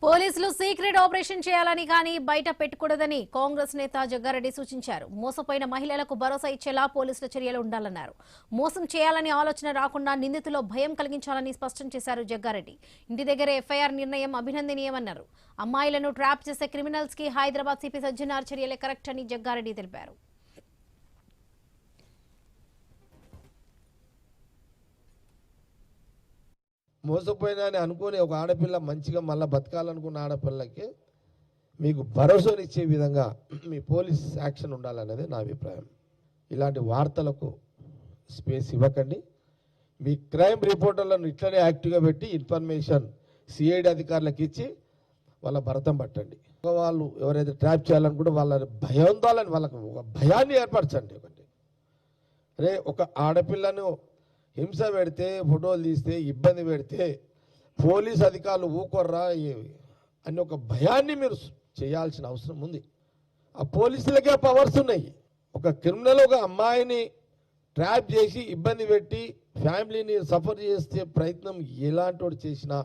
పోలీసులు secret operation చేయాలని కానీ బయట పెట్టకూడదని కాంగ్రెస్ నేత జగ్గారెడ్డి సూచించారు. మోసపోయిన మహిళలకు భరోసా ఇచ్చేలా పోలీసుల చర్యలు ఉండాలన్నారు. మోసం చేయాలని ఆలోచన రాకుండా నిందితుల్లో భయం కలిగించాలని స్పష్టం చేశారు జగ్గారెడ్డి. ఇంటి దగ్గర ఎఫ్ఐఆర్ నిర్ణయం అభినందనీయమన్నారు. అమ్మాయిలను ట్రాప్ చేసే క్రిమినల్స్ కి హైదరాబాద్ సిపి సజ్జనార్ చర్యలే కరెక్ట్ అని జగ్గారెడ్డి తెలిపారు. మోసపోయినా అని అనుకుని ఒక ఆడపిల్ల మంచిగా మళ్ళీ బతకాలనుకున్న ఆడపిల్లకి మీకు భరోసానిచ్చే విధంగా మీ పోలీస్ యాక్షన్ ఉండాలన్నది నా అభిప్రాయం. ఇలాంటి వార్తలకు స్పేస్ ఇవ్వకండి. మీ క్రైమ్ రిపోర్టర్లను ఇట్లనే యాక్టివ్గా పెట్టి ఇన్ఫర్మేషన్ సిఐడి అధికారులకు ఇచ్చి వాళ్ళ భరతం పట్టండి. వాళ్ళు ఎవరైతే ట్రాప్ చేయాలనుకుంటే వాళ్ళ భయాందోళన వాళ్ళకు ఒక భయాన్ని ఏర్పరచండి. ఒకటి అరే ఒక ఆడపిల్లను హింస పెడితే ఫోటోలు తీస్తే ఇబ్బంది పెడితే పోలీస్ అధికారులు ఊకొర్రా అని ఒక భయాన్ని మీరు చేయాల్సిన అవసరం ఉంది. ఆ పోలీసులకే పవర్స్ ఉన్నాయి. ఒక క్రిమినల్ ఒక అమ్మాయిని ట్రాప్ చేసి ఇబ్బంది పెట్టి ఫ్యామిలీని సఫర్ చేసే ప్రయత్నం ఎలాంటి వాడు చేసినా